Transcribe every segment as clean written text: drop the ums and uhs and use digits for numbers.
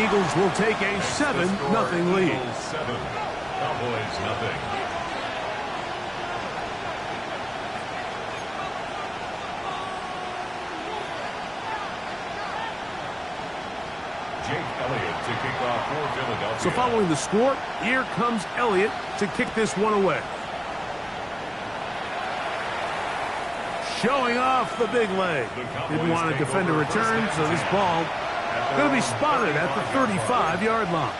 Eagles will take a 7-0 lead. Eagles 7, Cowboys nothing. Jake Elliott to kick off for Philadelphia. So following the score, here comes Elliott to kick this one away. Showing off the big leg. Didn't want to defend a return, so this ball going to be spotted at the 35-yard line.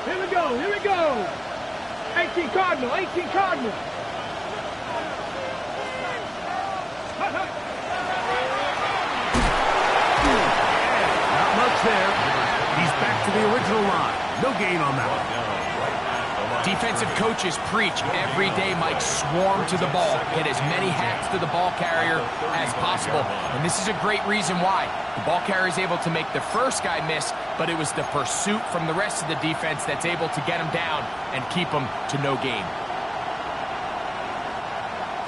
Here we go. 18 Cardinal, 18 Cardinal. Not much there. He's back to the original line. No gain on that one. Defensive coaches preach every day, Mike, swarm to the ball. Get as many hacks to the ball carrier as possible. And this is a great reason why. The ball carrier is able to make the first guy miss, but it was the pursuit from the rest of the defense that's able to get him down and keep him to no gain.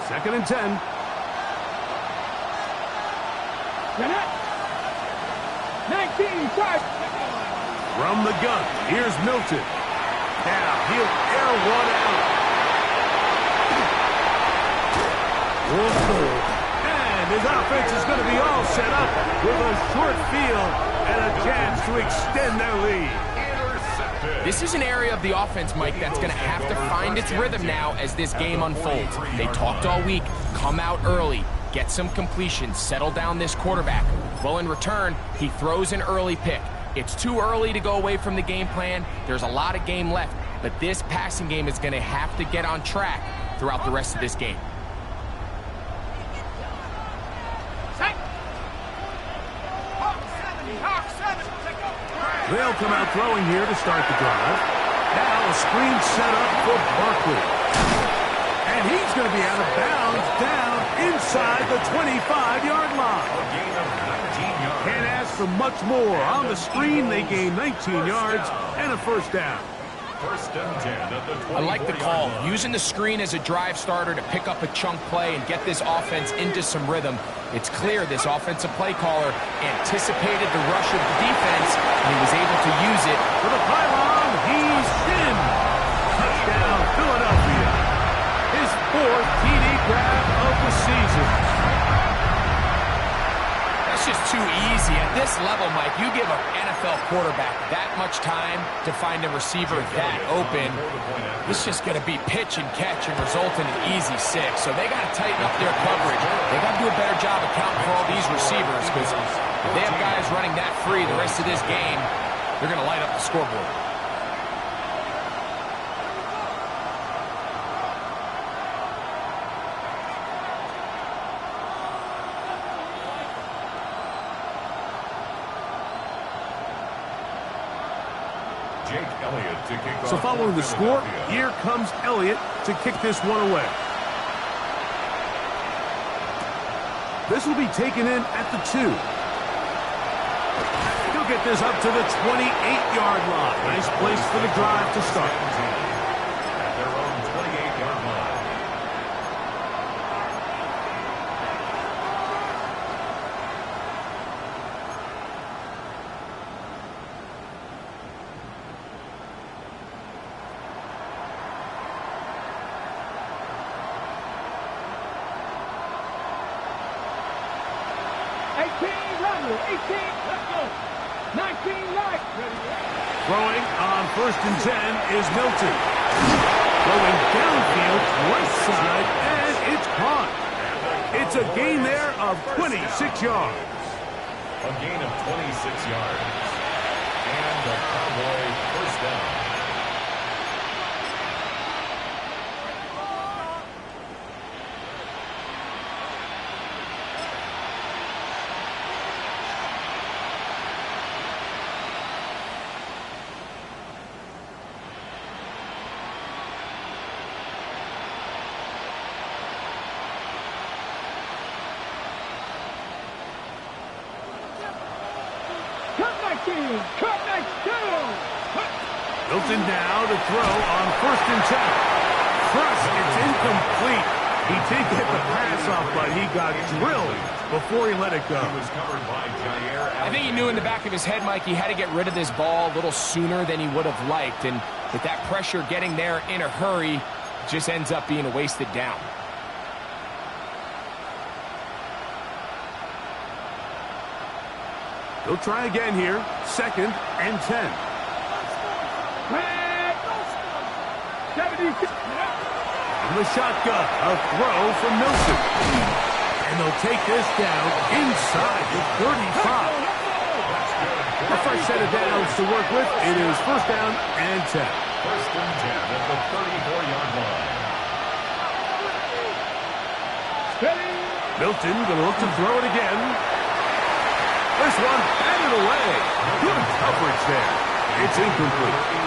2nd and 10. You're not. 19, five. From the gun, here's Milton. Now he'll air one out. Whoa. And his offense is going to be all set up with a short field and a chance to extend their lead. This is an area of the offense, Mike, that's going to have to find its rhythm now as this game unfolds. They talked all week, come out early, get some completions, settle down this quarterback. Well, in return, he throws an early pick. It's too early to go away from the game plan. There's a lot of game left, but this passing game is going to have to get on track throughout the rest of this game. They'll come out throwing here to start the drive. Now a screen set up for Barkley. And he's going to be out of bounds down inside the 25-yard line. Can't ask for much more. On the screen, they gain 19 yards and a first down. First and 10 at the 24. I like the call. Using the screen as a drive starter to pick up a chunk play and get this offense into some rhythm. It's clear this offensive play caller anticipated the rush of the defense, and he was able to use it. For the pylon, he's in. Touchdown, Philadelphia. His 4th TD grab of the season. That's just too easy. At this level, Mike, you give an NFL quarterback that much time to find a receiver that open. It's just going to be pitch and catch and result in an easy 6. So they got to tighten up their coverage. They got to do a better job accounting for all these receivers, because if they have guys running that free the rest of this game, they're going to light up the scoreboard. So following the score, here comes Elliott to kick this one away. This will be taken in at the 2. He'll get this up to the 28-yard line. Nice place for the drive to start. At their own 28-yard line. Throwing on 1st and 10 is Milton. Throwing downfield, right side, and it's caught. It's a gain there of 26 yards. A gain of 26 yards. And the Cowboy first down. Come next, two. Milton now to throw on 1st and 10. Crush, it's incomplete. He did get the pass off, but he got drilled before he let it go. He was covered by Jair. I think he knew in the back of his head, Mike, he had to get rid of this ball a little sooner than he would have liked. And with that pressure getting there in a hurry, it just ends up being a wasted down. He'll try again here. 2nd and 10. 70. In the shotgun, a throw from Milton. And they'll take this down inside the 35. A fresh set of downs to work with. It is 1st down and 10. 1st and 10 at the 34-yard line. Milton going to look to throw it again. This one batted away. Good coverage there. It's incomplete.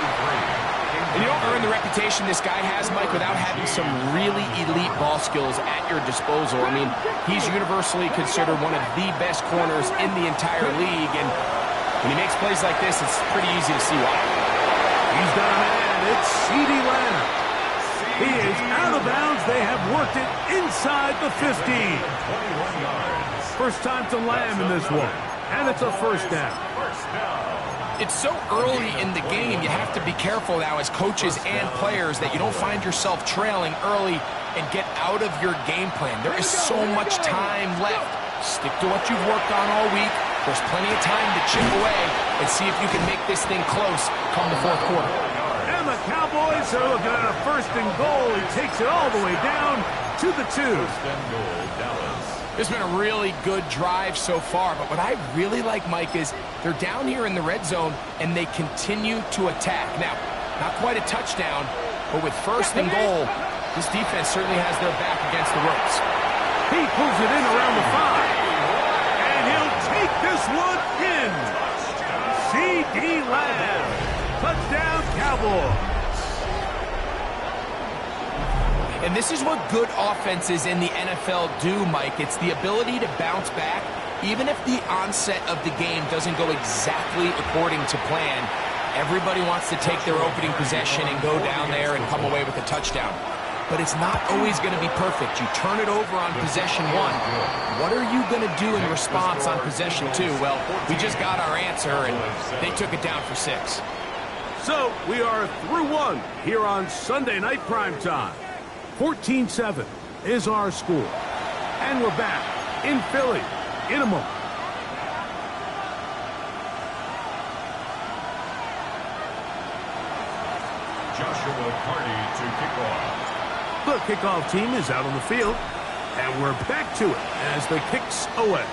And you don't earn the reputation this guy has, Mike, without having some really elite ball skills at your disposal. I mean, he's universally considered one of the best corners in the entire league, and when he makes plays like this, it's pretty easy to see why. He's got a man. It's C.D. Lamb. He is out of bounds. They have worked it inside the 15. 21 yards. First time to Lamb in this one, and it's a 1st down. It's so early in the game, you have to be careful now as coaches and players that you don't find yourself trailing early and get out of your game plan. There is so much time left. Stick to what you've worked on all week. There's plenty of time to chip away and see if you can make this thing close come the 4th quarter. And the Cowboys are looking at a 1st and goal. He takes it all the way down to the 2. 1st and goal, Dallas. It's been a really good drive so far, but what I really like, Mike, is they're down here in the red zone, and they continue to attack. Now, not quite a touchdown, but with 1st and goal, this defense certainly has their back against the ropes. He pulls it in around the 5. And he'll take this one in. C.D. Lamb. Touchdown, Cowboys. And this is what good offenses in the NFL do, Mike. It's the ability to bounce back, even if the onset of the game doesn't go exactly according to plan. Everybody wants to take their opening possession and go down there and come away with a touchdown. But it's not always going to be perfect. You turn it over on possession 1. What are you going to do in response on possession 2? Well, we just got our answer, and they took it down for 6. So, we are through 1 here on Sunday Night Primetime. 14-7 is our score. And we're back in Philly in a moment. Joshua Carty to kick off. The kickoff team is out on the field, and we're back to it as the kick's away.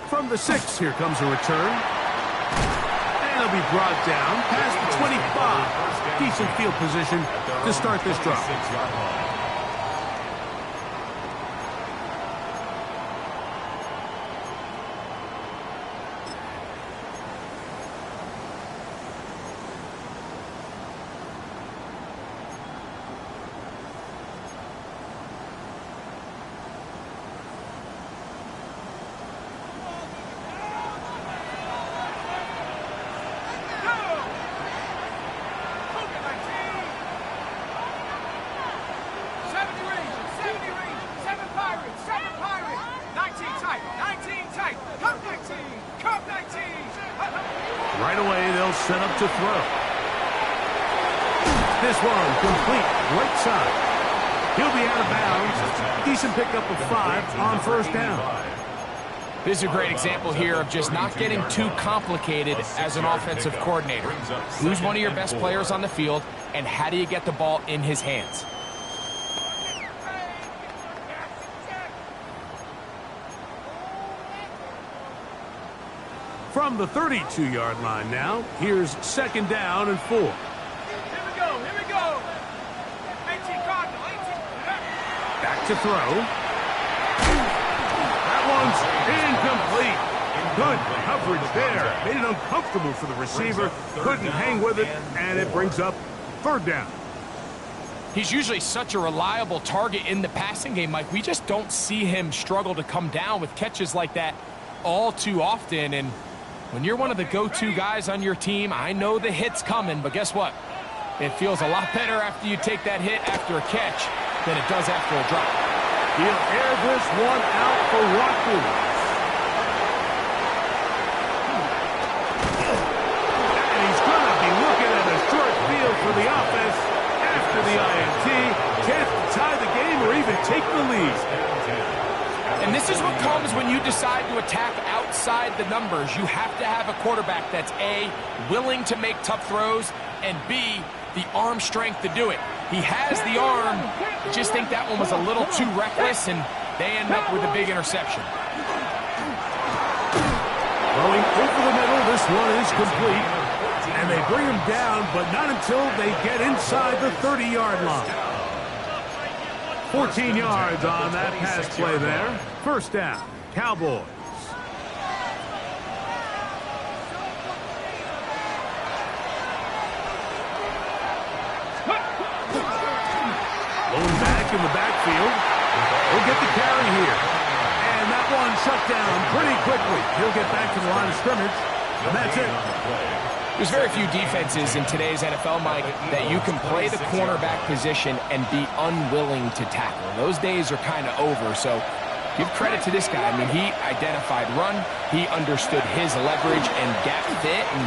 From the 6, here comes a return. And it'll be brought down past the 25. Decent field position to start this drive. 6-yard line. Right away, they'll set up to throw. This one complete, right side. He'll be out of bounds. Decent pickup of 5 on 1st down. This is a great example here of just not getting too complicated as an offensive coordinator. Who's one of your best players on the field, and how do you get the ball in his hands? From the 32-yard line now, here's 2nd down and 4. Here we go, here we go. 18 Cardinal, 18. Back to throw. That one's incomplete. Good coverage there. Made it uncomfortable for the receiver. Couldn't hang with it, and it brings up 3rd down. He's usually such a reliable target in the passing game, Mike. We just don't see him struggle to come down with catches like that all too often, and when you're one of the go-to guys on your team, I know the hit's coming, but guess what? It feels a lot better after you take that hit after a catch than it does after a drop. He'll air this one out for Watson. And he's going to be looking at a short field for the offense after the INT. Chance to tie the game or even take the lead. And this is what comes when you decide to attack outside the numbers. You have to have a quarterback that's A, willing to make tough throws, and B, the arm strength to do it. He has the arm. I just think that one was a little too reckless, and they end up with a big interception. Going over the middle, this one is complete. And they bring him down, but not until they get inside the 30-yard line. 14 yards on that pass play there. First down, Cowboys. Lone back in the backfield. He'll get the carry here. And that one shut down pretty quickly. He'll get back to the line of scrimmage. And that's it. There's very few defenses in today's NFL, Mike, that you can play the cornerback position and be unwilling to tackle. Those days are kind of over, so give credit to this guy. I mean, he identified run, he understood his leverage and gap fit, and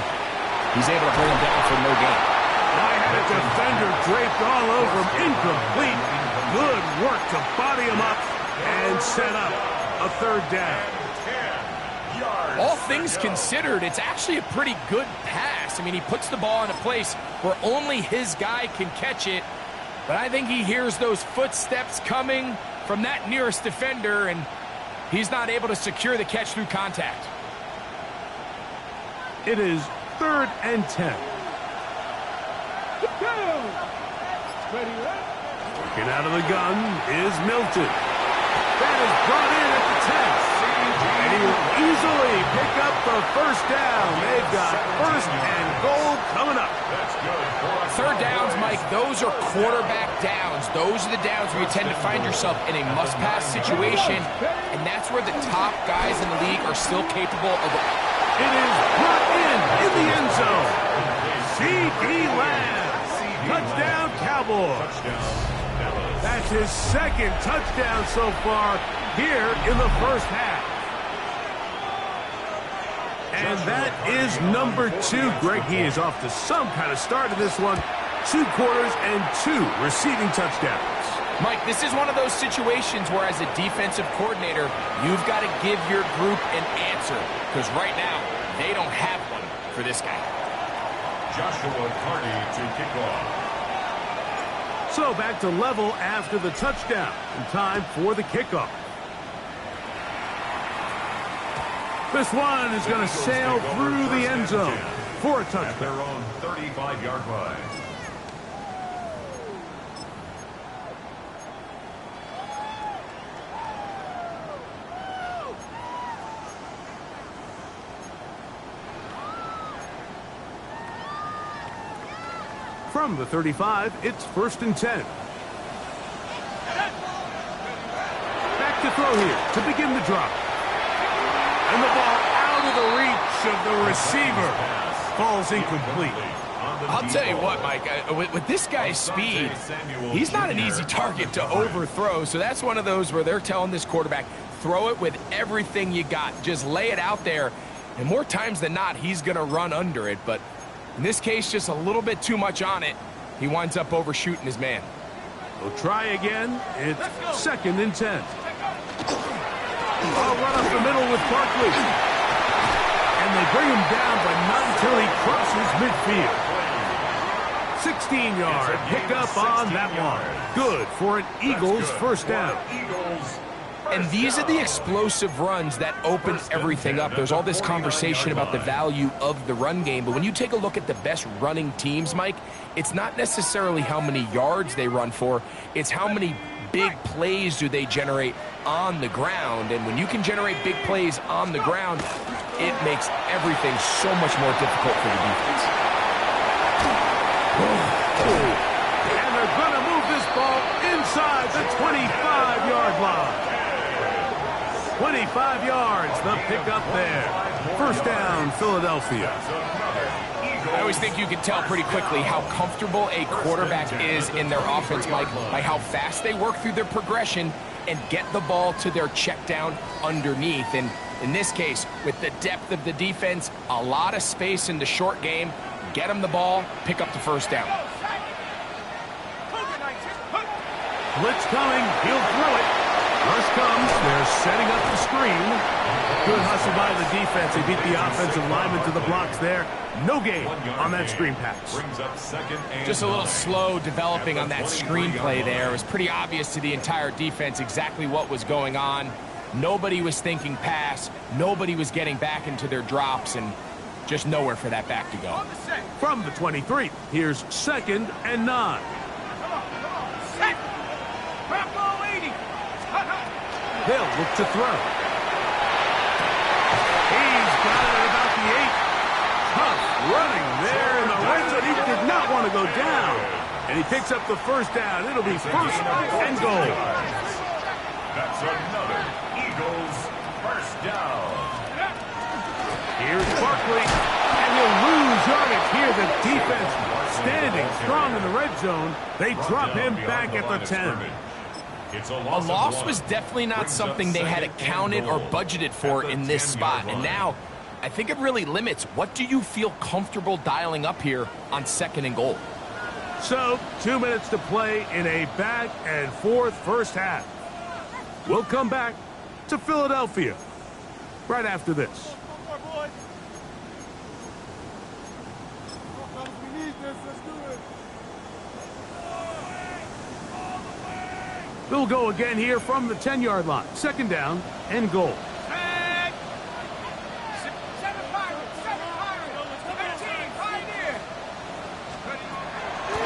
he's able to bring him down for no gain. I had a defender draped all over him, incomplete. Good work to body him up and set up a third down. All things considered, it's actually a pretty good pass. I mean, he puts the ball in a place where only his guy can catch it. But I think he hears those footsteps coming from that nearest defender, and he's not able to secure the catch through contact. It is 3rd and 10. Working out of the gun is Milton. That is brought in at the 10. And he will easily pick up the first down. They've got 1st and goal coming up. Third downs, Mike, those are quarterback downs. Those are the downs where you tend to find yourself in a must-pass situation, and that's where the top guys in the league are still capable of. It is brought in the end zone. C.D. Lamb. Touchdown, Cowboys. That's his 2nd touchdown so far here in the first half. And that is number 2. Greg, he is off to some kind of start in this one. 2 quarters and 2 receiving touchdowns. Mike, this is one of those situations where as a defensive coordinator, you've got to give your group an answer. Because right now, they don't have one for this guy. Joshua Carney to kick off. So back to level after the touchdown. And time for the kickoff. This one is going to sail through the end zone for a touchdown. At their own 35-yard line. From the 35, it's 1st and 10. Back to throw here to begin the drop. And the ball out of the reach of the receiver. Falls incomplete. I'll tell you what, Mike, with this guy's speed, he's not an easy target to overthrow. So that's one of those where they're telling this quarterback, throw it with everything you got. Just lay it out there. And more times than not, he's going to run under it. But in this case, just a little bit too much on it. He winds up overshooting his man. We'll try again. It's 2nd and 10. Oh, run up the middle with Barkley. And they bring him down, but not until he crosses midfield. 16-yard pickup on that one. Good for an Eagles first down. And these are the explosive runs that open everything up. There's all this conversation about the value of the run game, but when you take a look at the best running teams, Mike, it's not necessarily how many yards they run for, it's how many big plays do they generate on the ground. And when you can generate big plays on the ground, it makes everything so much more difficult for the defense. And they're going to move this ball inside the 25-yard line. 20 25 yards, the pickup there. First down, Philadelphia. I always think you can tell pretty quickly how comfortable a quarterback is in their offense, Mike, by how fast they work through their progression and get the ball to their check down underneath. And in this case, with the depth of the defense, a lot of space in the short game, get them the ball, pick up the first down. Blitz coming, he'll throw it. Rush comes, they're setting up the screen. Good hustle by the defense. They beat the offensive lineman to the blocks there. No gain on that screen pass. Just a little slow developing on that screenplay there. It was pretty obvious to the entire defense exactly what was going on. Nobody was thinking pass. Nobody was getting back into their drops, and just nowhere for that back to go. From the 23, here's 2nd and 9. They'll look to throw. He's got it at about the 8. Tough running there in the red zone. He did not want to go down. And he picks up the first down. It'll be 1st and goal. That's another Eagles first down. Here's Barkley. And he'll lose yardage here. The defense standing strong in the red zone. They drop him back at the 10. A loss was definitely not something they had accounted or budgeted for in this spot. And now, I think it really limits what do you feel comfortable dialing up here on 2nd and goal. So, 2 minutes to play in a back and forth first half. We'll come back to Philadelphia right after this. They'll go again here from the 10-yard line. 2nd down and goal.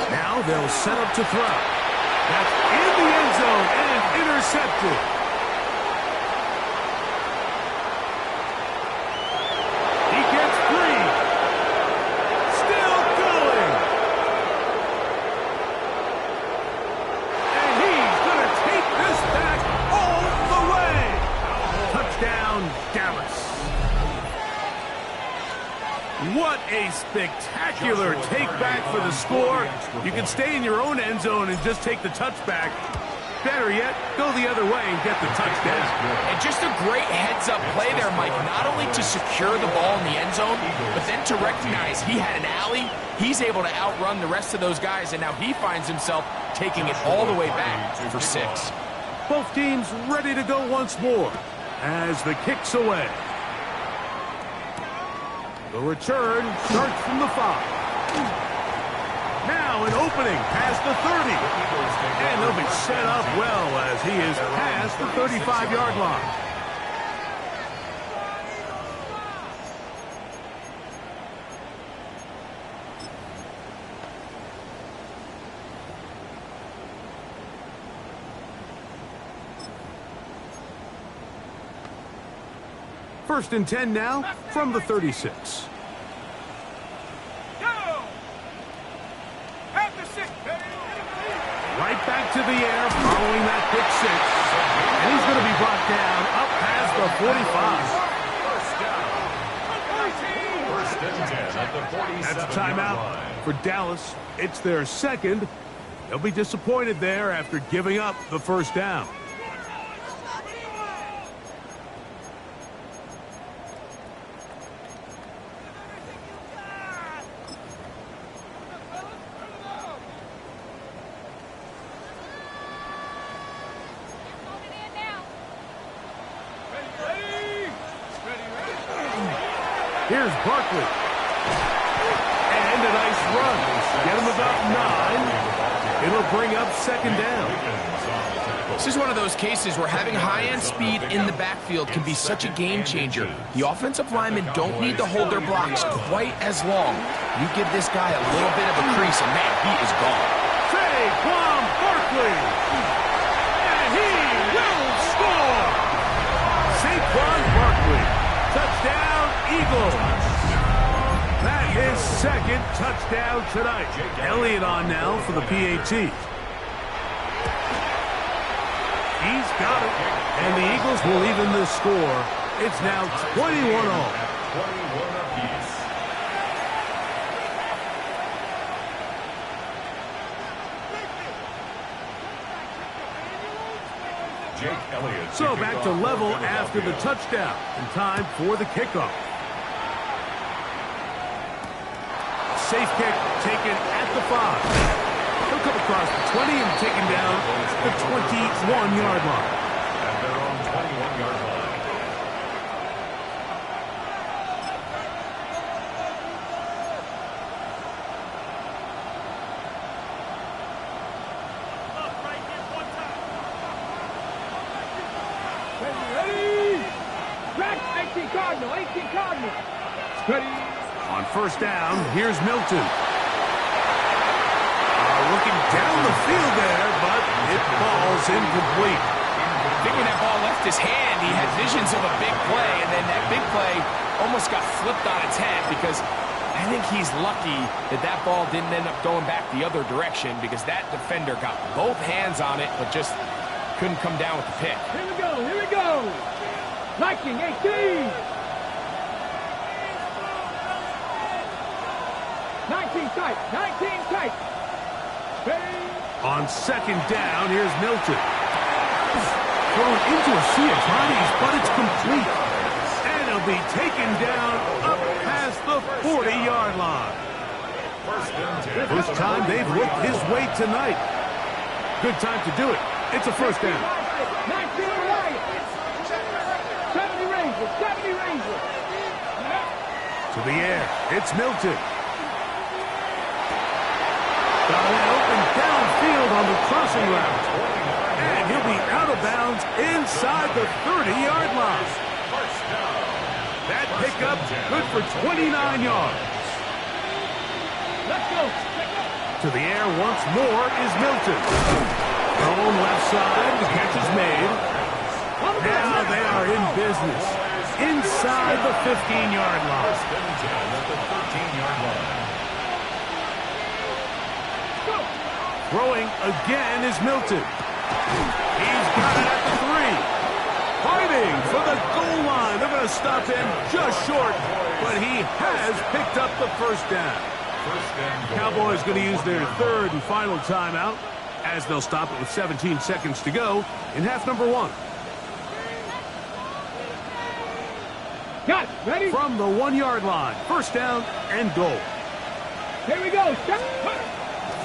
Now they'll set up to throw. That's in the end zone and intercepted. He gets free. Still going. And he's going to take this back all the way. Touchdown, Dallas. What a spectacular take-back for the score. You can stay in your own end zone and just take the touchback. Better yet, go the other way and get the touchdown. And just a great heads-up play there, Mike, not only to secure the ball in the end zone, but then to recognize he had an alley. He's able to outrun the rest of those guys, and now he finds himself taking it all the way back for 6. Both teams ready to go once more as the kick's away. The return starts from the 5. Now an opening past the 30. And they'll be set up well as he is past the 35-yard line. First and 10 now from the 36. Right back to the air following that pick 6. And he's going to be brought down up past the 45. That's a timeout for Dallas. It's their 2nd. They'll be disappointed there after giving up the first down. Here's Barkley. And a nice run. Get him about 9. It'll bring up 2nd down. This is one of those cases where having high-end speed in the backfield can be such a game changer. The offensive linemen don't need to hold their blocks quite as long. You give this guy a little bit of a crease, and man, he is gone. Saquon Barkley. And he will score. Saquon Barkley. Touchdown, Eagles. That is 2nd touchdown tonight. Elliott on now for the PAT. He's got it. And the Eagles will even the score. It's now 21 all. 21 apiece. Jake Elliott. So back to level after the touchdown. And time for the kickoff. Safe kick taken at the 5. He'll come across the 20 and taken down the 21-yard line. At their own 21-yard line. Ready? Back, 18 Cardinal, 18 Cardinal. Ready? On first down, here's Milton. Looking down the field there, but it falls incomplete. I think when that ball left his hand, he had visions of a big play, and then that big play almost got flipped on its head because I think he's lucky that that ball didn't end up going back the other direction because that defender got both hands on it but just couldn't come down with the pick. Here we go, here we go. Viking, 18. 19 tight, 19 tight. On second down, here's Milton. Thrown into a sea of bodies, but it's complete. And he'll be taken down up past the 40-yard line. First time they've looked his way tonight. Good time to do it. It's a first down. 19 Lions. 70 Rangers, 70 Rangers. To the air, it's Milton. Got an open downfield on the crossing route. And he'll be out of bounds inside the 30-yard line. That pickup good for 29 yards. Let's go. To the air once more is Milton. Thrown left side, the catch is made. Now they are in business. Inside the 15-yard line. At the 13-yard line. Throwing again is Milton. He's got it at the 3. Fighting for the goal line. They're going to stop him just short, but he has picked up the first down. Cowboys going to use their third and final timeout as they'll stop it with 17 seconds to go in half number 1. Got it. Ready? From the 1-yard line, first down and goal. Here we go.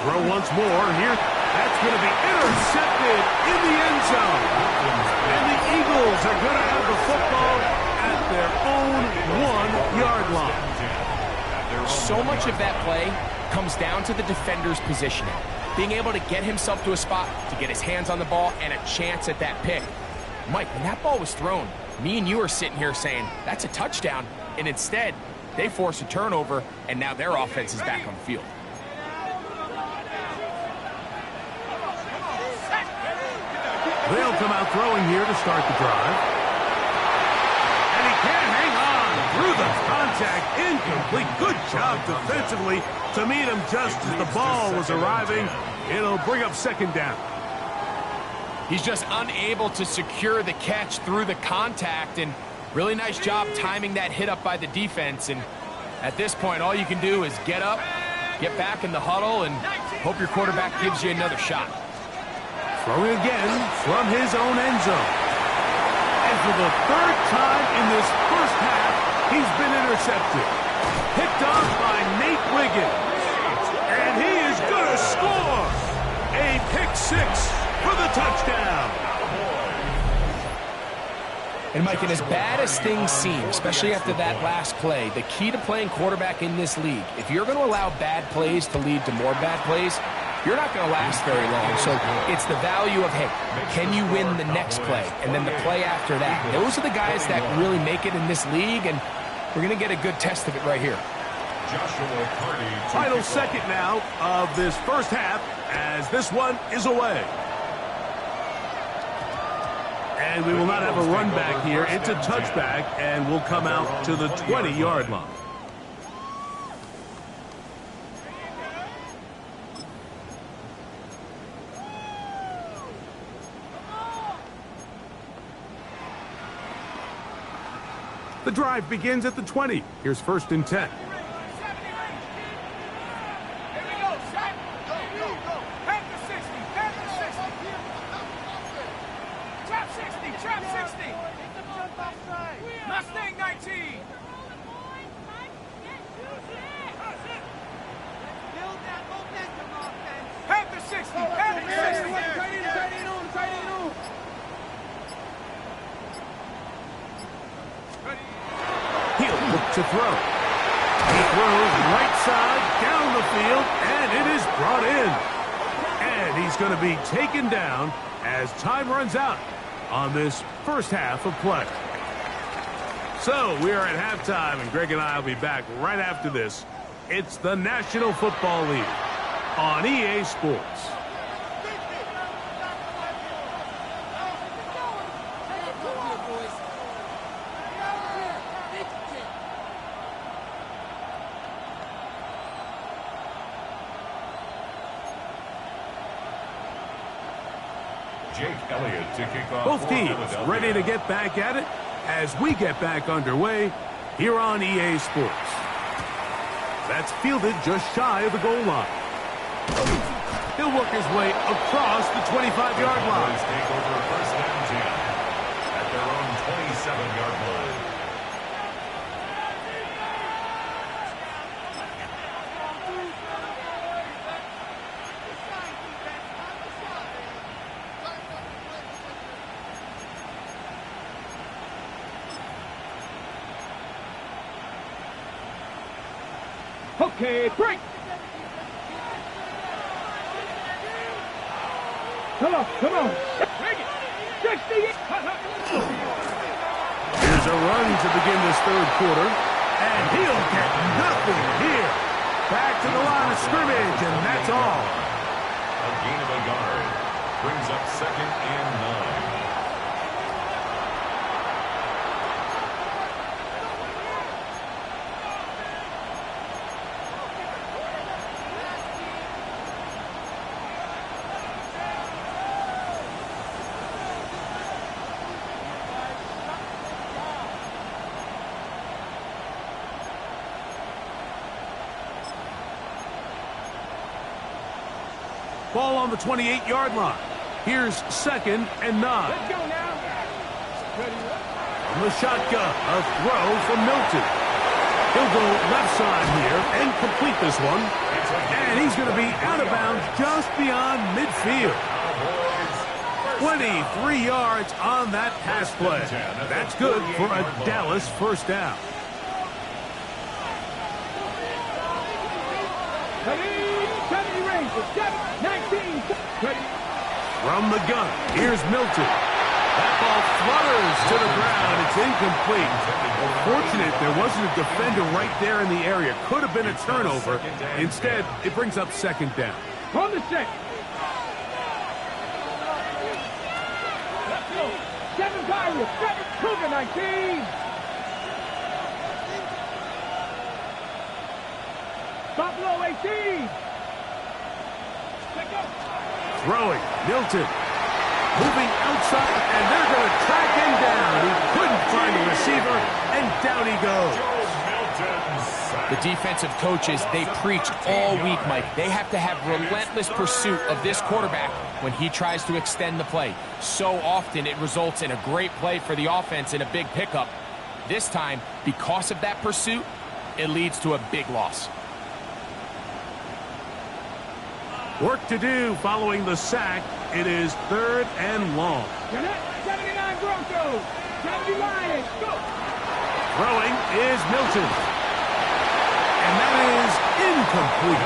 Throw once more here. That's going to be intercepted in the end zone. And the Eagles are going to have the football at their own 1-yard line. So much of that play comes down to the defender's positioning. Being able to get himself to a spot, to get his hands on the ball, and a chance at that pick. Mike, when that ball was thrown, me and you are sitting here saying, that's a touchdown. And instead, they force a turnover, and now their offense is back on the field. They'll come out throwing here to start the drive. And he can't hang on through the contact. Incomplete. Good job defensively to meet him just as the ball was arriving. It'll bring up second down. He's just unable to secure the catch through the contact, and really nice job timing that hit up by the defense. And at this point, all you can do is get up, get back in the huddle, and hope your quarterback gives you another shot. Throwing again from his own end zone. And for the third time in this first half, he's been intercepted. Picked off by Nate Wiggins. And he is going to score. A pick 6 for the touchdown. And Mike, and as bad as things seem, especially after that last play, the key to playing quarterback in this league, if you're going to allow bad plays to lead to more bad plays, you're not going to last very long. So it's the value of, hey, can you win the next play? And then the play after that. Those are the guys that really make it in this league, and we're going to get a good test of it right here. Final second now of this first half as this one is away. And we will not have a run back here. It's a touchback, and we'll come out to the 20-yard line. The drive begins at the 20. Here's 1st and 10. Mustang 19. Panther 60. Panther 60. Tight end on. He'll look to throw. He throws right side down the field, and it is brought in. And he's going to be taken down as time runs out on this first half of play. So we are at halftime, and Greg and I will be back right after this. It's the National Football League on EA Sports. Jake Elliott to kick off. Both teams ready to get back at it as we get back underway here on EA Sports. That's fielded just shy of the goal line. He'll work his way across the 25-yard line. Take over 1st and 10 at their own 27-yard line. Okay, break. Come on. Break it. 60. Here's a run to begin this 3rd quarter, and he'll get nothing here. Back to the line of scrimmage, and that's all. A gain of a yard brings up 2nd and 9. Ball on the 28-yard line. Here's 2nd and 9. Let's go now. From the shotgun, a throw from Milton. He'll go left side here and complete this one. And he's going to be out of bounds just beyond midfield. 23 yards on that pass play. That's good for a Dallas 1st down. From the gun, here's Milton. That ball flutters to the ground. It's incomplete. Fortunate there wasn't a defender right there in the area. Could have been a turnover. Instead, it brings up 2nd down. On the set. Let's go. 7 Pirates. 7 Cougar 19. Buffalo 18. Throwing, Milton. Moving outside, and they're going to track him down. He couldn't find a receiver, and down he goes. The defensive coaches, they preach all week, Mike. They have to have relentless pursuit of this quarterback when he tries to extend the play. So often it results in a great play for the offense and a big pickup. This time, because of that pursuit, it leads to a big loss. Work to do following the sack. It is 3rd and long. 79 Broncos. 70 Lions. Go. Throwing is Milton. And that is incomplete.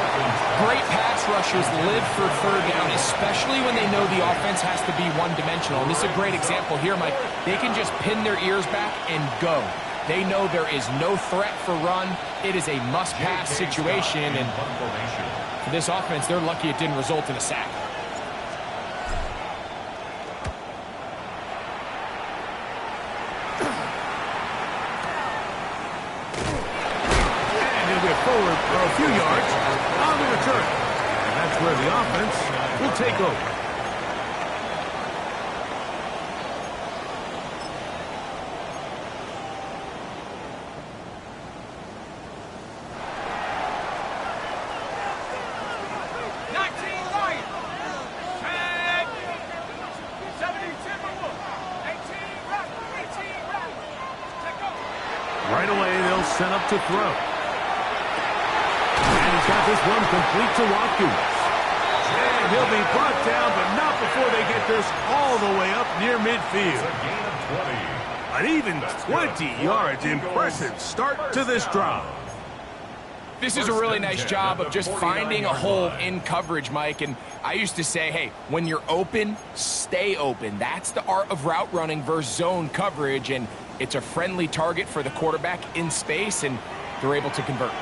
Great pass rushers live for 3rd down, especially when they know the offense has to be one-dimensional. And this is a great example here, Mike. They can just pin their ears back and go. They know there is no threat for run. It is a must-pass situation, and for this offense, they're lucky it didn't result in a sack. And he'll get forward for a few yards on the return. And that's where the offense will take over. set up to throw. And he's got this one complete to Watkins. And he'll be brought down, but not before they get this all the way up near midfield. A gain of 20. An even 20 yards. Impressive start to this drive. This is a really nice job of just finding a hole in coverage, Mike. And I used to say, hey, when you're open, stay open. That's the art of route running versus zone coverage. And it's a friendly target for the quarterback in space, and they're able to convert. On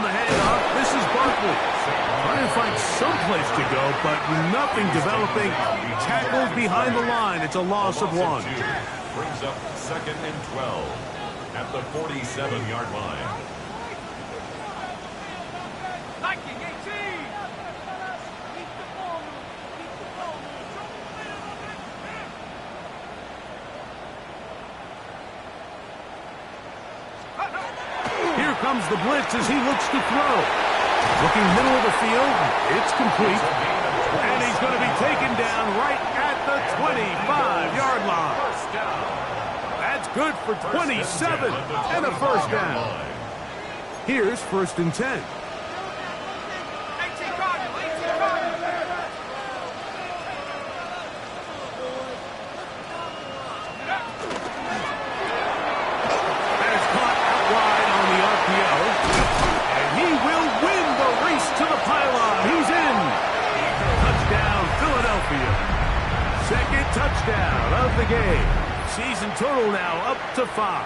the handoff, this is Barkley. Trying to find some place to go, but nothing developing. Tackled behind the line. It's a loss of 1. Brings up 2nd and 12 at the 47-yard line. Here comes the blitz as he looks to throw. Looking middle of the field, it's complete. And he's going to be taken down right at the 25-yard line. That's good for 27 and a first down. Here's 1st and 10. Second touchdown of the game. Season total now up to 5.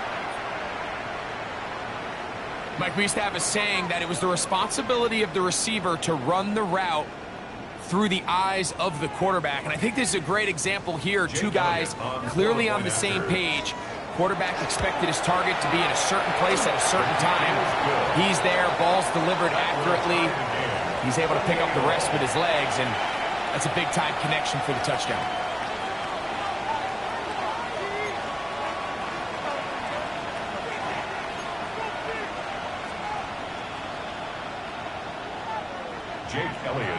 Mike, we used to have a saying that it was the responsibility of the receiver to run the route through the eyes of the quarterback. And I think this is a great example here. Two guys clearly on the same page. Quarterback expected his target to be in a certain place at a certain time. He's there, ball's delivered accurately. He's able to pick up the rest with his legs, and that's a big-time connection for the touchdown.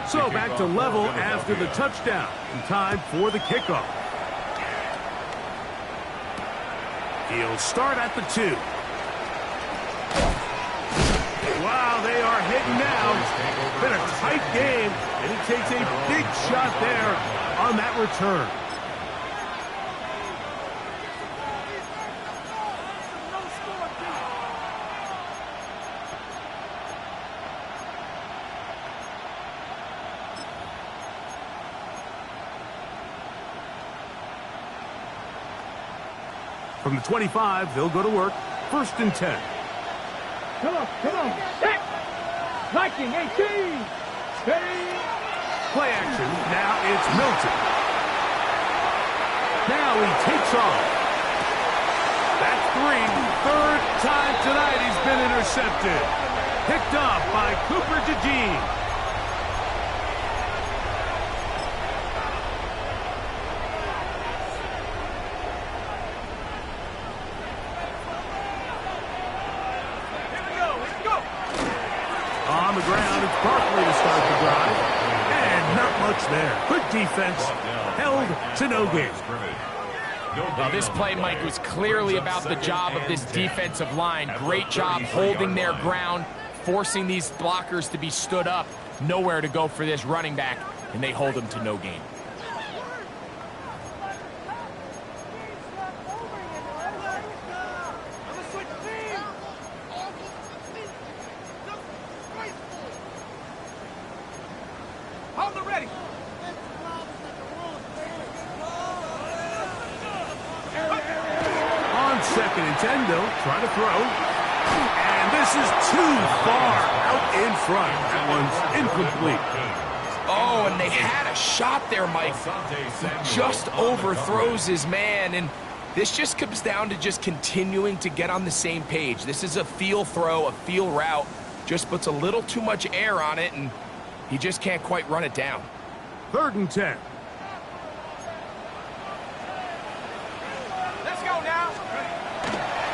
So back to level after the touchdown. And time for the kickoff. He'll start at the 2. Wow, they are hitting now. Been a tight game, and he takes a big shot there on that return. From the 25, they'll go to work. 1st and 10. Come on. Set. Viking 18. Steady. Play action. Now it's Milton. Now he takes off. That's 3. 3rd time tonight he's been intercepted. Picked off by Cooper DeJean. On the ground, it's Barkley to start the drive. And not much there. Good defense. Held to no gain. Well, this play, Mike, was clearly about the job of this defensive line. Great job holding their ground, forcing these blockers to be stood up. Nowhere to go for this running back, and they hold him to no gain. On 2nd and 10, they'll try to throw. And this is too far out in front. That one's incomplete. Oh, and they had a shot there, Mike. Just overthrows his man, and this just comes down to just continuing to get on the same page. This is a feel throw, a feel route. Just puts a little too much air on it, and he just can't quite run it down. 3rd and 10. Let's go now.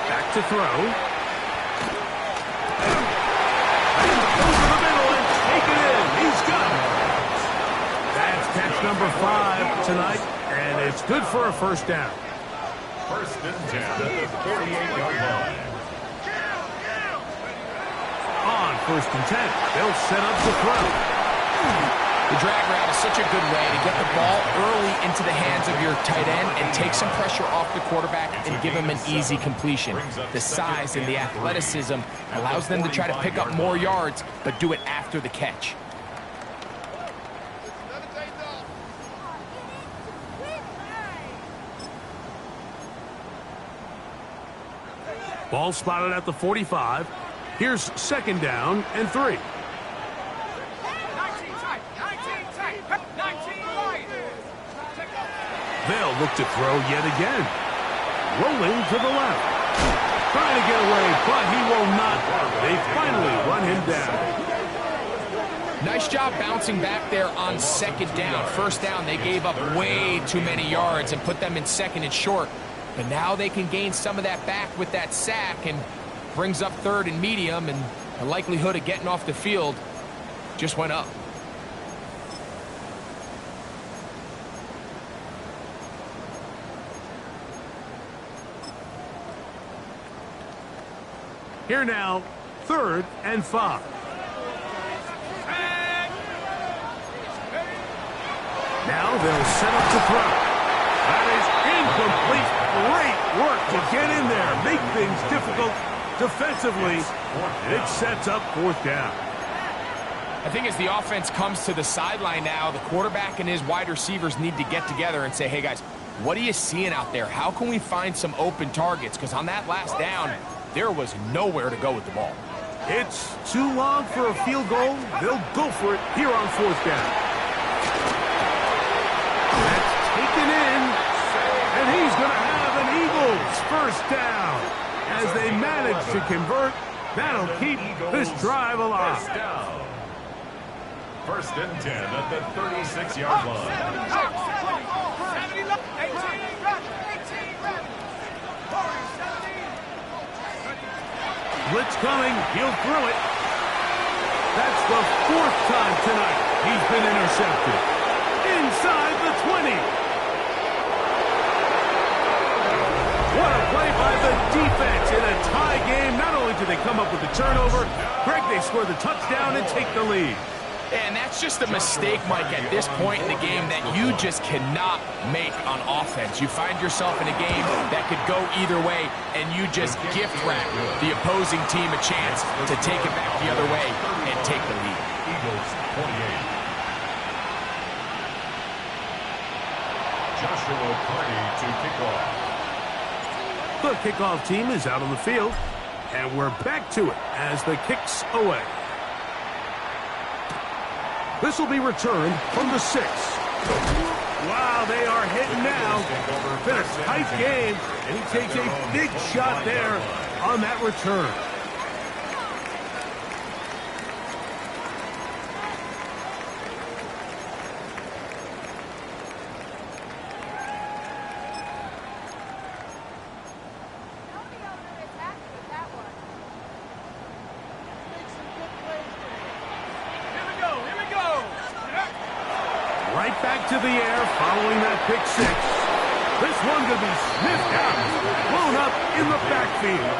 Back to throw. Over the middle and take it in. He's got it. That's catch number 5 tonight, and it's good for a first down. First and 10 at the 48-yard line. On first and 10, they'll set up the throw. The drag route is such a good way to get the ball early into the hands of your tight end and take some pressure off the quarterback and give him an easy completion. The size and the athleticism allows them to try to pick up more yards, but do it after the catch. Ball spotted at the 45. Here's second down and 3. They'll look to throw yet again. Rolling to the left. Trying to get away, but he will not. They finally run him down. Nice job bouncing back there on second down. First down, they gave up way too many yards and put them in second and short. But now they can gain some of that back with that sack and brings up third and medium, and the likelihood of getting off the field just went up. Here now, third and 5. Now they'll set up to throw. That is incomplete. Great work to get in there, make things difficult defensively. It sets up fourth down. I think as the offense comes to the sideline now, the quarterback and his wide receivers need to get together and say, hey guys, what are you seeing out there? How can we find some open targets? Because on that last down, there was nowhere to go with the ball. It's too long for a field goal. They'll go for it here on fourth down. That's taken in, and he's going to have an Eagles first down. As they manage to convert, that'll keep this drive alive. First and 10 at the 36-yard line. Blitz coming, he'll throw it. That's the 4th time tonight he's been intercepted. Inside the 20. What a play by the defense in a tie game. Not only did they come up with the turnover, Greg, they score the touchdown and take the lead. And that's just a mistake, Mike, at this point in the game that you just cannot make on offense. You find yourself in a game that could go either way, and you just gift wrap the opposing team a chance to take it back the other way and take the lead. Eagles 28. Joshua Carney to kick off. The kickoff team is out on the field, and we're back to it as the kick's away. This will be returned from the 6. Wow, they are hitting now. Been a tight game, and he takes a big shot there on that return. Right back to the air following that pick 6. This one to be sniffed out, blown up in the backfield.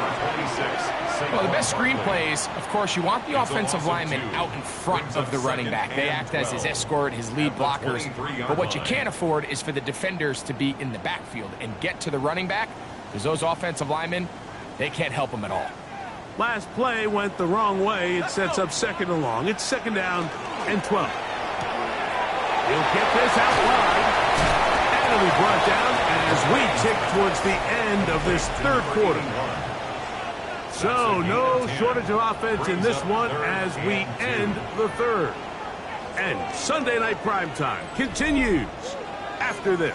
Well, the best screen plays, of course, you want the offensive lineman out in front of the running back. They act as his escort, his lead blockers. But what you can't afford is for the defenders to be in the backfield and get to the running back, because those offensive linemen, they can't help him at all. Last play went the wrong way. It sets up second and long. It's second down and 12. He'll get this out wide, and it'll be brought down as we tick towards the end of this third quarter. So no shortage of offense in this one as we end the third. And Sunday Night Primetime continues after this.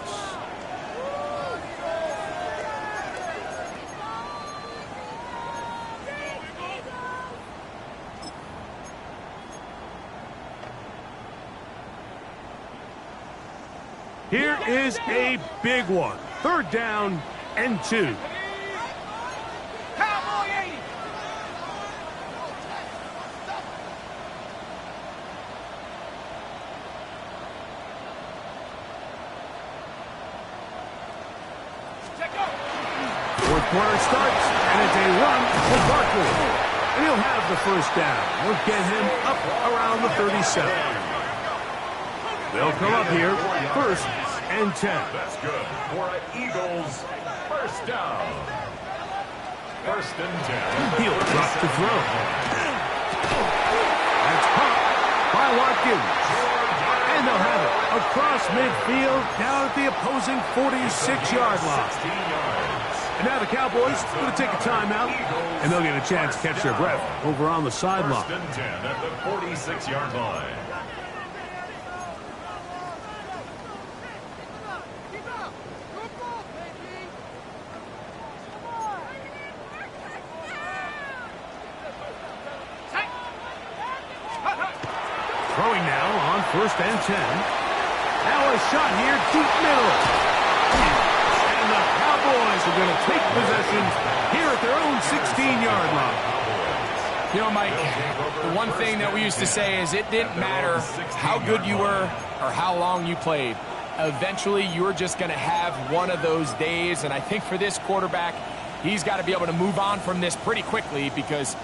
Here is a big one. Third down and 2. quarter starts, and it's a run for Barkley. And he'll have the first down. We'll get him up around the 37. They'll come up here, first and 10. That's good for an Eagles first down. First and 10. He'll drop to throw. That's caught by Watkins. And they'll have it across midfield down at the opposing 46-yard line. 16 yards. And now the Cowboys are going to take a timeout, and they'll get a chance to catch their breath over on the sideline. First and 10 at the 46-yard line. Throwing now on first and 10. Now a shot here, deep middle. And the Cowboys are going to take possession here at their own 16-yard line. You know, Mike, the one thing that we used to say is it didn't matter how good you were or how long you played. Eventually, you're just going to have one of those days, and I think for this quarterback, he's got to be able to move on from this pretty quickly because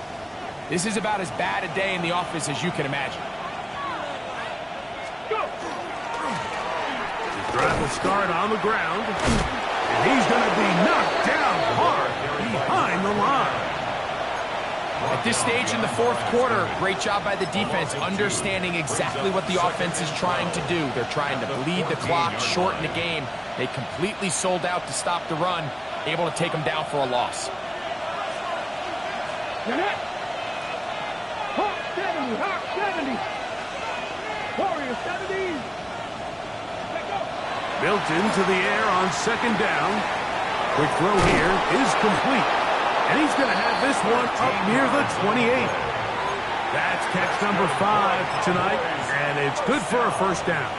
this is about as bad a day in the office as you can imagine. The drive will start on the ground, and he's going to be knocked down hard behind the line. At this stage in the fourth quarter, great job by the defense, understanding exactly what the offense is trying to do. They're trying to bleed the clock, shorten the game. They completely sold out to stop the run, able to take them down for a loss. Hawk 70, Hawk 70. Warrior 70. Milton to the air on second down. Quick throw here is complete. And he's going to have this one up near the 28. That's catch number 5 tonight, and it's good for a first down.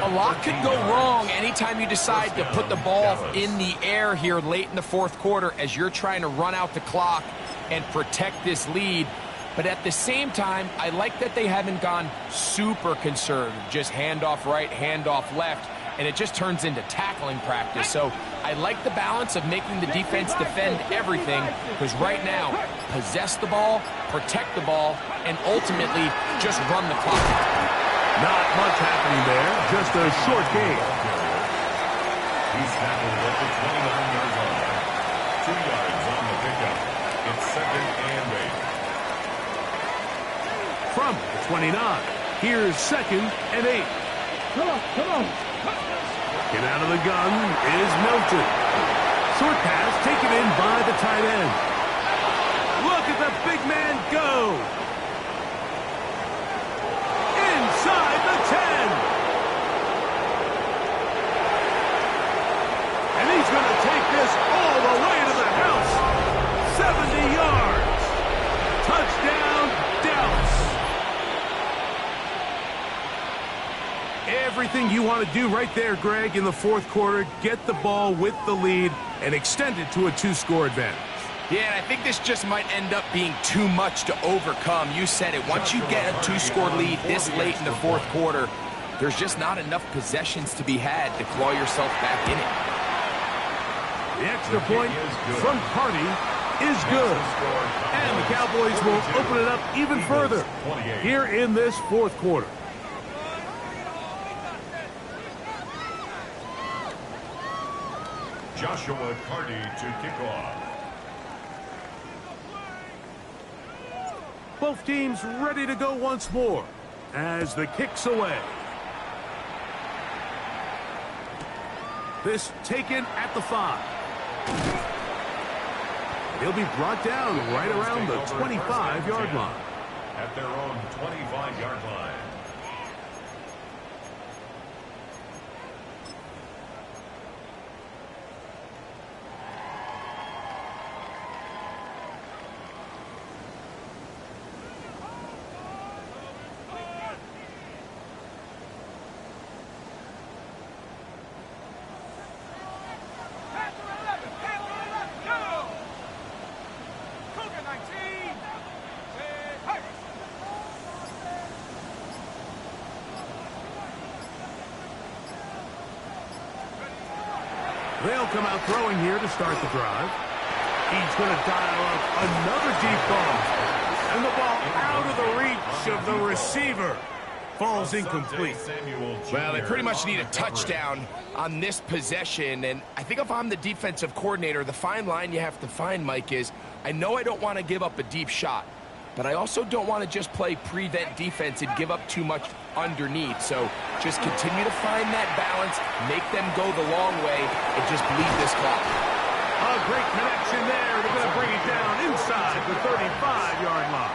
A lot could go wrong anytime you decide to put the ball in the air here late in the fourth quarter as you're trying to run out the clock and protect this lead. But at the same time, I like that they haven't gone super conservative, just handoff right, handoff left, and it just turns into tackling practice. So I like the balance of making the defense defend everything, because right now, possess the ball, protect the ball, and ultimately just run the clock. Not much happening there, just a short game. He's tackled at the 29-yard line. 2 yards on the pickup. It's second and 8. From the 29, here's second and 8. Come on, come on. Get out of the gun is Milton. Short pass taken in by the tight end. Look at the big man go. Inside the 10. And he's going to take this all the way to the house. 70 yards. Touchdown, Dallas. Everything you want to do right there, Greg, in the fourth quarter. Get the ball with the lead and extend it to a 2-score advantage. Yeah, and I think this just might end up being too much to overcome. You said it. Once you get a 2-score lead this late in the fourth quarter, there's just not enough possessions to be had to claw yourself back in it. The extra point from Carty is good. And the Cowboys will open it up even further here in this fourth quarter. Joshua Carty to kick off. Both teams ready to go once more as the kick's away. This taken at the 5. He'll be brought down right around the 25-yard line. At their own 25-yard line. They'll come out throwing here to start the drive. He's going to dial up another deep ball. And the ball out of the reach of the receiver. Falls incomplete. Well, they pretty much need a touchdown on this possession. And I think if I'm the defensive coordinator, the fine line you have to find, Mike, is I know I don't want to give up a deep shot, but I also don't want to just play prevent defense and give up too much underneath. So just continue to find that balance, make them go the long way, and just bleed this clock. A great connection there. They're going to bring it down inside the 35-yard line.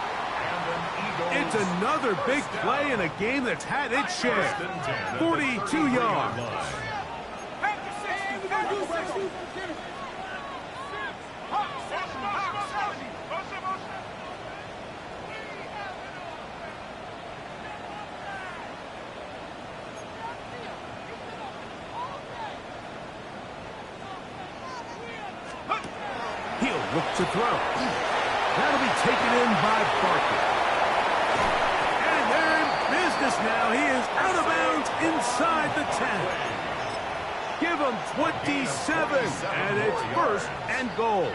It's another big play in a game that's had its share. 42 yards. He'll look to throw. That'll be taken in by Barkley. And they're in business now. He is out of bounds inside the 10. Give him 27, and it's first and goal.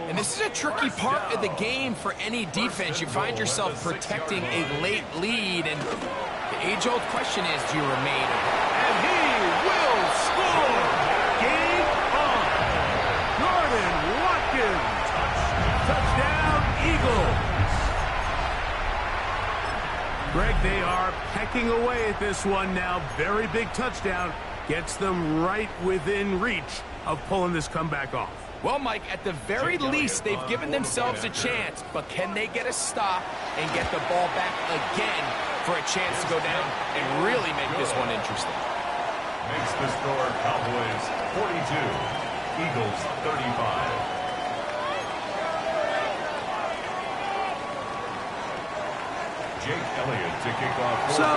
And this is a tricky part of the game for any defense. You find yourself protecting a late lead, and the age-old question is, do you remain? And he will score. Game on. Jordan Watkins. Touchdown, Eagles. Greg, they are pecking away at this one now. Very big touchdown. Gets them right within reach of pulling this comeback off. Well, Mike, at the very least, they've given themselves a chance, but can they get a stop and get the ball back again for a chance to go down and really make this one interesting? Makes the score Cowboys 42, Eagles 35. Jake Elliott to kick off. So,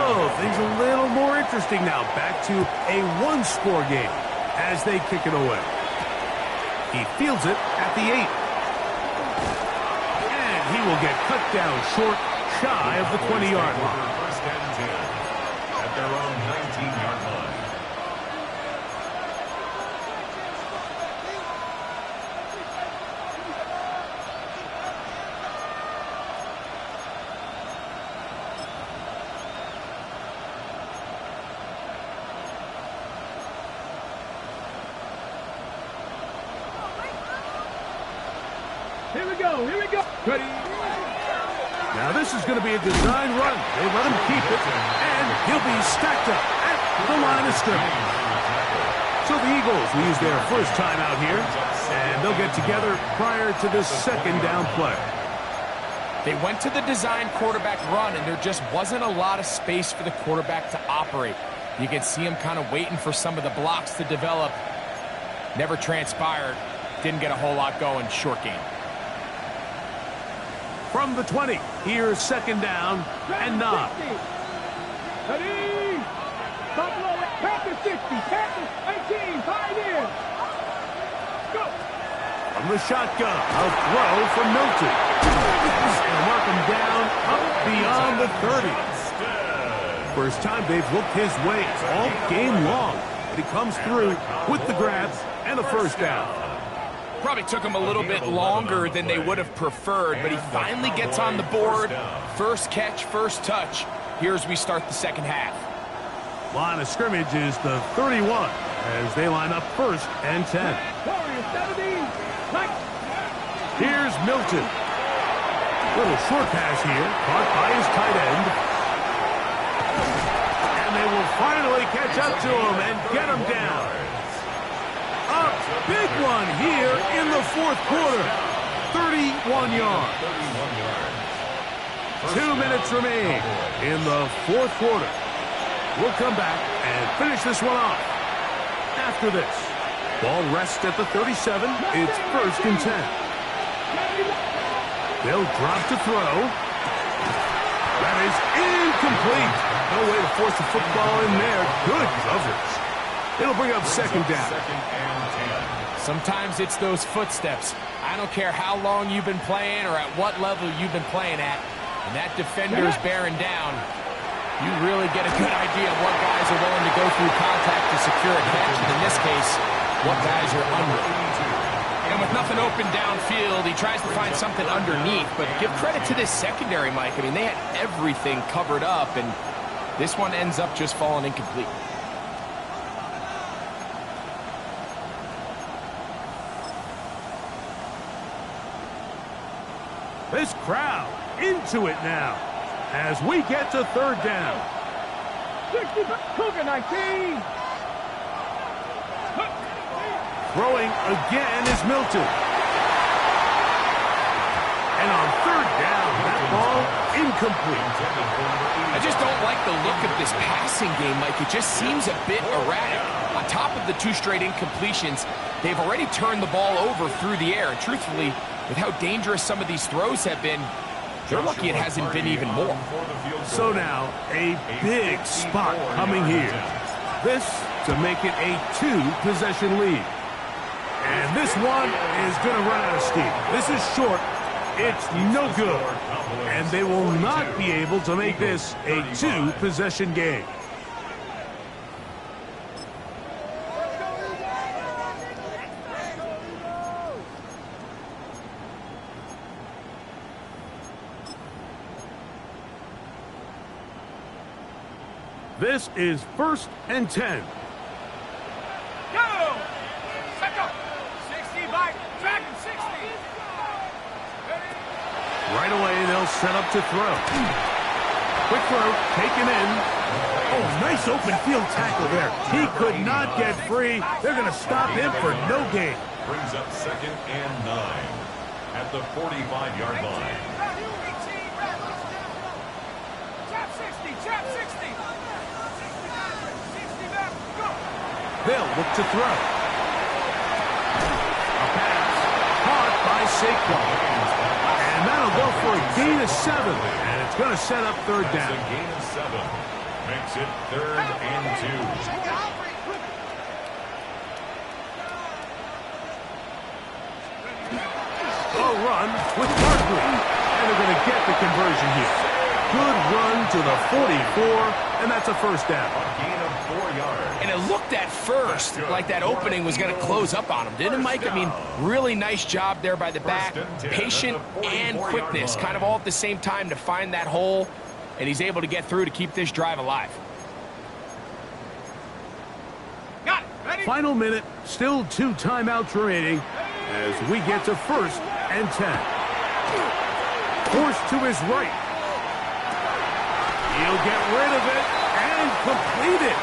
things a little more interesting now. Back to a one-score game as they kick it away. He fields it at the 8. And he will get cut down short, shy of the 20-yard line. First and 10 at their own 19-yard line. Here we go, here we go. Ready? Now this is going to be a design run. They let him keep it, and he'll be stacked up at the line of scrimmage. So the Eagles will use their first time out here, and they'll get together prior to the second down play. They went to the design quarterback run, and there just wasn't a lot of space for the quarterback to operate. You can see him kind of waiting for some of the blocks to develop. Never transpired. Didn't get a whole lot going. Short game. From the 20, here's second down and 9. Ready? Top low, Packers 60, Packers 18, tied in. Go. From the shotgun, a throw from Milton. And mark him down up beyond the 30. First time they've looked his way all game long. But he comes through with the grabs and a first down. Probably took him a little bit longer than they would have preferred, but he finally gets on the board. First catch, first touch. Here as we start the second half. Line of scrimmage is the 31 as they line up first and 10. Here's Milton. Little short pass here, caught by his tight end. And they will finally catch up to him and get him down. A big one here in the fourth quarter. 31 yards. 2 minutes remain in the fourth quarter. We'll come back and finish this one off. After this, ball rests at the 37. It's first and 10. They'll drop to throw. That is incomplete. No way to force the football in there. Good coverage. It'll bring up second down. Sometimes it's those footsteps. I don't care how long you've been playing or at what level you've been playing at. And that defender's bearing down. you really get a good idea of what guys are willing to go through contact to secure a catch, and in this case, what guys are under. And with nothing open downfield, he tries to find something underneath, but give credit to this secondary, Mike. I mean, they had everything covered up, and this one ends up just falling incomplete. This crowd into it now as we get to third down. 60, Cougar 19. Throwing again is Milton. And on third down, that ball incomplete. I just don't like the look of this passing game, Mike. It just seems a bit erratic. On top of the 2 straight incompletions, they've already turned the ball over through the air. And truthfully, with how dangerous some of these throws have been, they're lucky it hasn't been even more. So now, a big spot coming here. This to make it a 2-possession lead. And this one is going to run out of steam. This is short. It's no good. And they will not be able to make this a 2-possession game. This is 1st and 10. Go! Set go! 60 back, track 60. Right away, they'll set up to throw. Quick throw, taken in. Oh, nice open field tackle there. He could not get free. They're going to stop him for no gain. Brings up 2nd and 9 at the 45-yard line. Trap 60, trap 60. 60 back, go! They'll look to throw. A pass caught by Saquon. And that'll go for a gain of 7. And it's going to set up third down. That's a gain of 7. Makes it 3rd and 2. A run with Barkley. And they're going to get the conversion here. Good run to the 44, and that's a first down. A gain of 4 yards. And it looked at first like that opening was going to close up on him, didn't it, Mike? I mean, really nice job there by the back. Patient and quickness, kind of all at the same time to find that hole, and he's able to get through to keep this drive alive. Got it, ready? Final minute, still 2 timeouts remaining as we get to 1st and 10. Forced to his right. He'll get rid of it and complete it.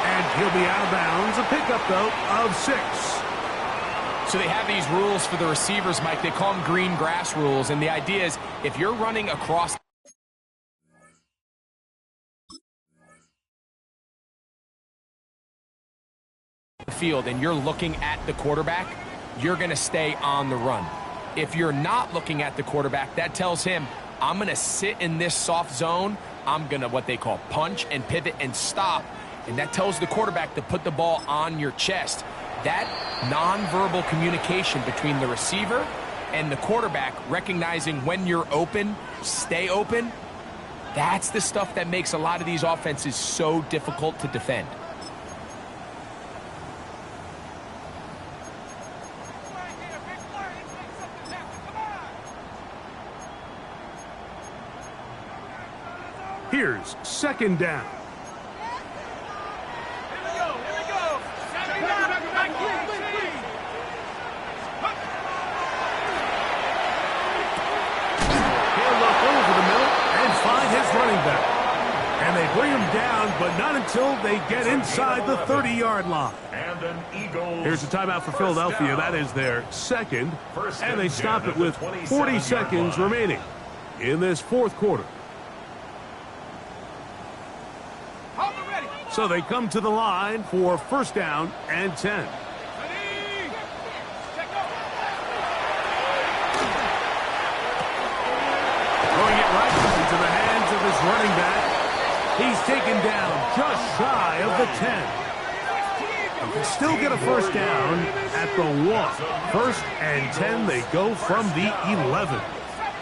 And he'll be out of bounds. A pickup, though, of 6. So they have these rules for the receivers, Mike. They call them green grass rules. And the idea is if you're running across the field and you're looking at the quarterback, you're going to stay on the run. If you're not looking at the quarterback, that tells him, I'm going to sit in this soft zone. I'm going to what they call punch and pivot and stop. And that tells the quarterback to put the ball on your chest. That nonverbal communication between the receiver and the quarterback, recognizing when you're open, stay open, that's the stuff that makes a lot of these offenses so difficult to defend. Here's 2nd down. Running back. And they bring him down, but not until they get inside the 30-yard line. And an Eagles. Here's a timeout for Philadelphia. That is their 2nd. And they stop it with 40 seconds remaining in this 4th quarter. So they come to the line for 1st down and 10. Throwing it right into the hands of his running back. He's taken down just shy of the 10. He can still get a 1st down at the 1. 1st and 10, they go from the 11.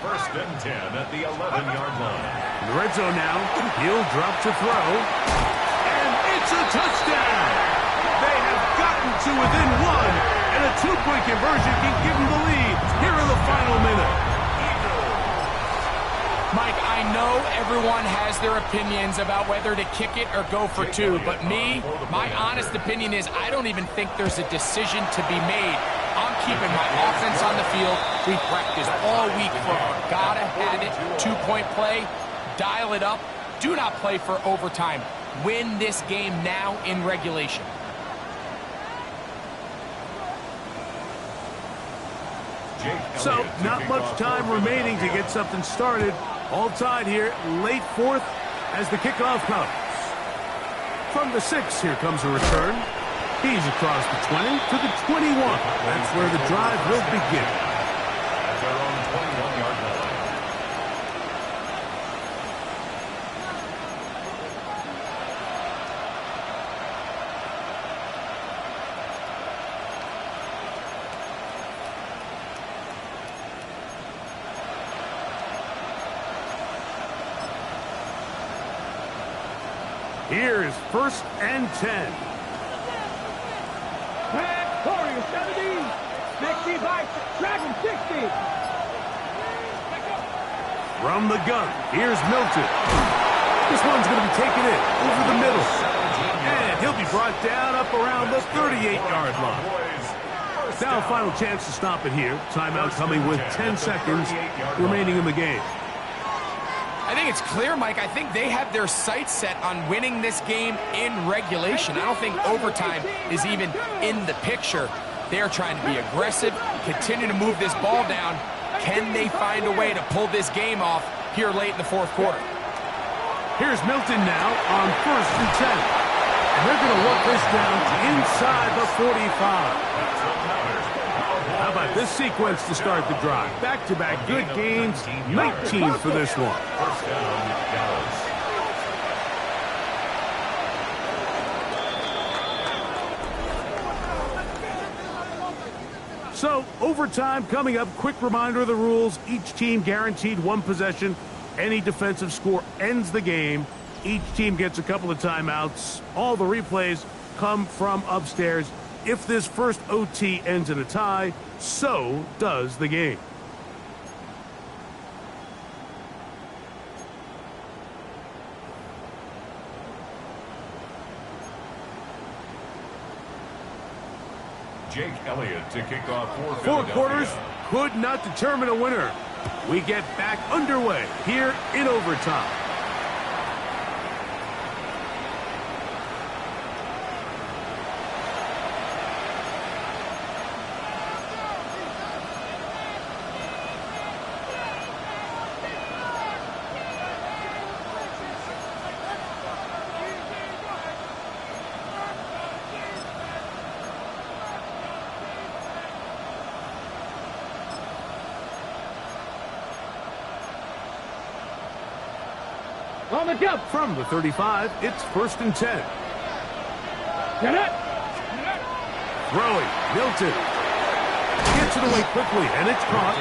First and 10 at the 11-yard line. In the red zone now, he'll drop to throw. And it's a touchdown! They have gotten to within one, and a two-point conversion can give them the lead here in the final minute. Mike, I know everyone has their opinions about whether to kick it or go for two, but my honest opinion is I don't even think there's a decision to be made. I'm keeping my offense on the field. We practiced all week for our gotta-have-it two-point play. Dial it up. Do not play for overtime. Win this game now in regulation. So, not much time remaining to get something started. All tied here, late fourth as the kickoff comes. From the 6, here comes a return. He's across the 20 to the 21. That's where the drive will begin. At their own 21-yard line. Here's first and 10. Warriors 70, 65, Dragon 60. From the gun, here's Milton. This one's going to be taken in over the middle. And he'll be brought down up around the 38-yard line. Now a final chance to stop it here. Timeout coming with 10 seconds remaining in the game. I think it's clear, Mike. I think they have their sights set on winning this game in regulation. I don't think overtime is even in the picture. They're trying to be aggressive, continue to move this ball down. Can they find a way to pull this game off here late in the fourth quarter? Here's Milton now on first and 10. And they're going to work this down inside the 45. How about this sequence to start the drive? Back-to-back good gains, 19 for this one. First down, Dallas. So, overtime coming up. Quick reminder of the rules. Each team guaranteed one possession. Any defensive score ends the game. Each team gets a couple of timeouts. All the replays come from upstairs. If this first OT ends in a tie, so does the game. Jake Elliott to kick off for Four Philadelphia. quarters could not determine a winner. We get back underway here in overtime. On the jump. From the 35, it's first and 10. Get it. Throwing, Milton. Gets it away quickly, and it's caught.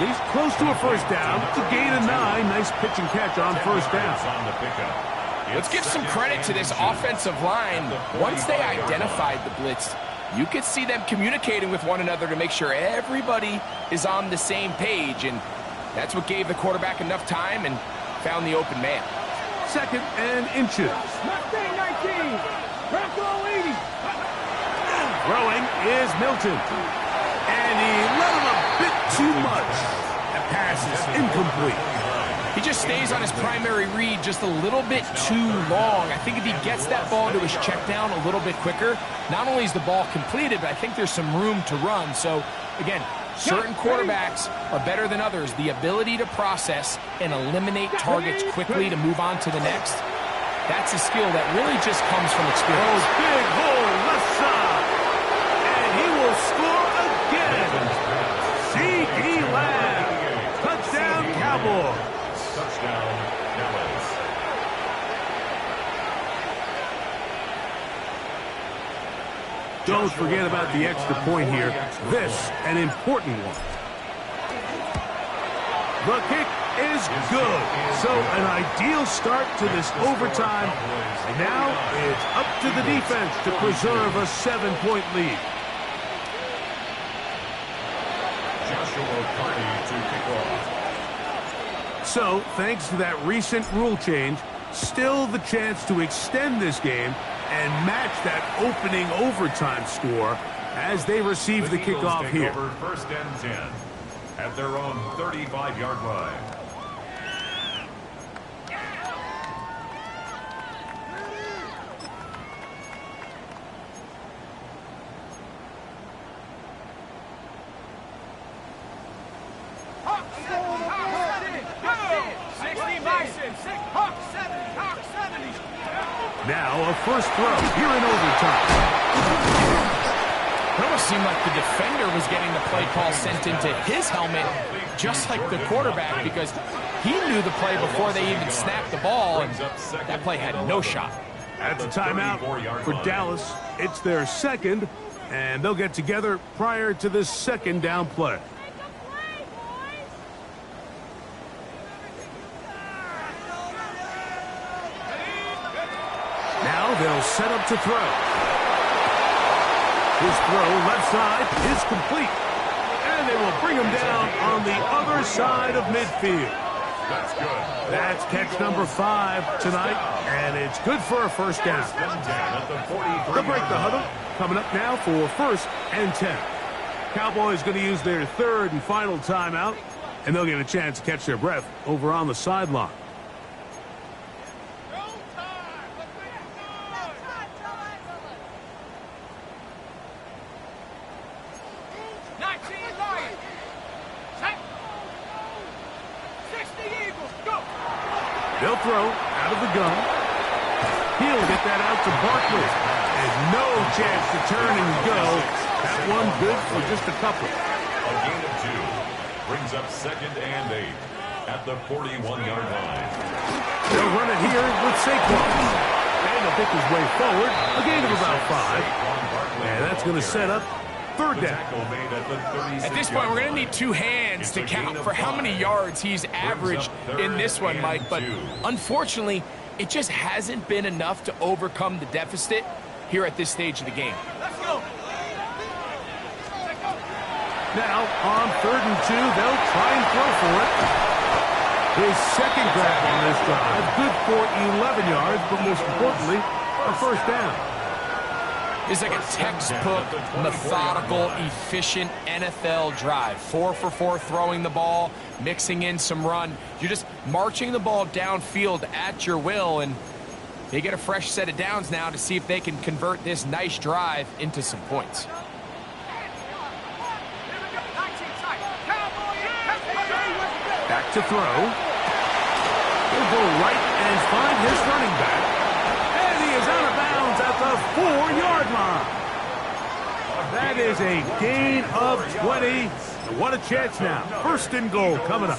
He's close to a first down. It's a gain of 9. Nice pitch and catch on first down. On the pickup. Let's give some credit to this offensive line. Once they identified the blitz, you could see them communicating with one another to make sure everybody is on the same page, and that's what gave the quarterback enough time and found the open man. Second and inches. Mustang 19. Bronco 80. Throwing is Milton. And he let him a bit too much. The pass is incomplete. He just stays on his primary read just a little bit too long. I think if he gets that ball to his check down a little bit quicker, not only is the ball completed, but I think there's some room to run. So, again, certain quarterbacks are better than others. The ability to process and eliminate targets quickly to move on to the next, that's a skill that really just comes from experience. Oh, big hole left side. And he will score again. C.D. Lamb. Touchdown, Cowboys. Touchdown, Dallas. Don't forget about the extra point here. This, an important one. The kick is good. So an ideal start to this overtime. And now it's up to the defense to preserve a 7-point lead. Joshua Carney to kick off. So, thanks to that recent rule change, still the chance to extend this game and match that opening overtime score as they receive the kickoff here. Over first and 10 at their own 35-yard line. Now a first throw here in overtime. It almost seemed like the defender was getting the play call sent into his helmet, just like the quarterback, because he knew the play before they even snapped the ball, and that play had no shot. That's a timeout for Dallas. It's their second, and they'll get together prior to this second down play. Now they'll set up to throw. His throw left side is complete. And they will bring him down on the other side of midfield. That's good. That's catch number 5 tonight, and it's good for a first down. They'll break the huddle. Coming up now for first and 10. Cowboys going to use their third and final timeout, and they'll get a chance to catch their breath over on the sideline. They'll throw out of the gun. He'll get that out to Barkley. And no chance to turn and go. That one good for just a couple. A gain of 2 brings up second and 8 at the 41-yard line. They'll run it here with Saquon. And he'll pick his way forward. A gain of about 5. And that's going to set up third down. At this point, we're going to need 2 hands to count for how many yards he's averaged in this one, Mike. But unfortunately, it just hasn't been enough to overcome the deficit here at this stage of the game. Now, on third and 2, they'll try and throw for it. His second grab on this drive, good for 11 yards, but most importantly, a first down. It's like a textbook, methodical, efficient NFL drive. 4 for 4 throwing the ball, mixing in some run. You're just marching the ball downfield at your will, and they get a fresh set of downs now to see if they can convert this nice drive into some points. Back to throw. He'll go right and find his running back. And he is out of bounds at the 4-yard line. That is a gain of 20. What a chance now. First and goal coming up.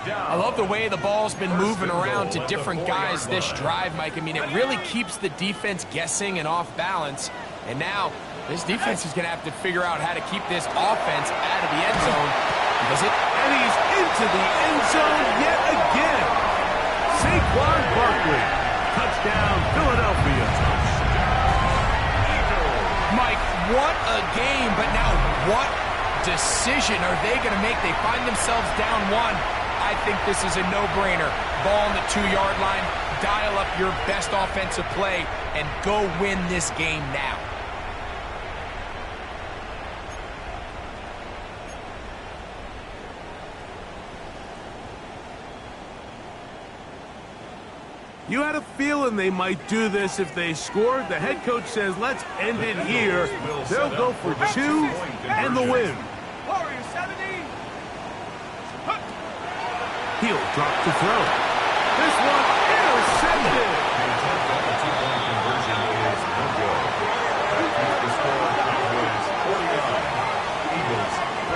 I love the way the ball's been moving around to different guys this drive, Mike. I mean, it really keeps the defense guessing and off balance. And now this defense is going to have to figure out how to keep this offense out of the end zone. And he's into the end zone yet again. Saquon Barkley. Touchdown, Philadelphia. Mike, what a game, but now what decision are they going to make? They find themselves down 1. I think this is a no-brainer. Ball on the 2-yard line, dial up your best offensive play, and go win this game now. You had a feeling they might do this if they scored. The head coach says, let's end it here. They'll go for 2 and the win. He'll drop to throw. This one intercepted.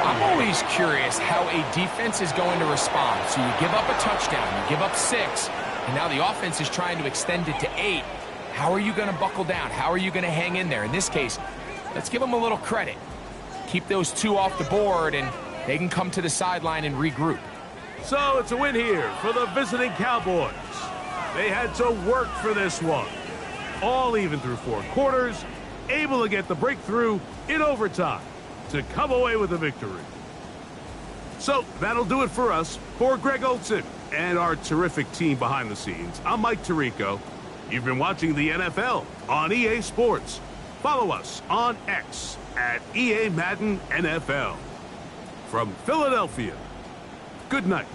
I'm always curious how a defense is going to respond. So you give up a touchdown, you give up 6, and now the offense is trying to extend it to 8. How are you going to buckle down? How are you going to hang in there? In this case, let's give them a little credit. Keep those 2 off the board, and they can come to the sideline and regroup. So it's a win here for the visiting Cowboys. They had to work for this one. All even through 4 quarters, able to get the breakthrough in overtime to come away with a victory. So that'll do it for us. For Greg Olson and our terrific team behind the scenes, I'm Mike Tirico. You've been watching the NFL on EA Sports. Follow us on X at EA Madden NFL. From Philadelphia, good night.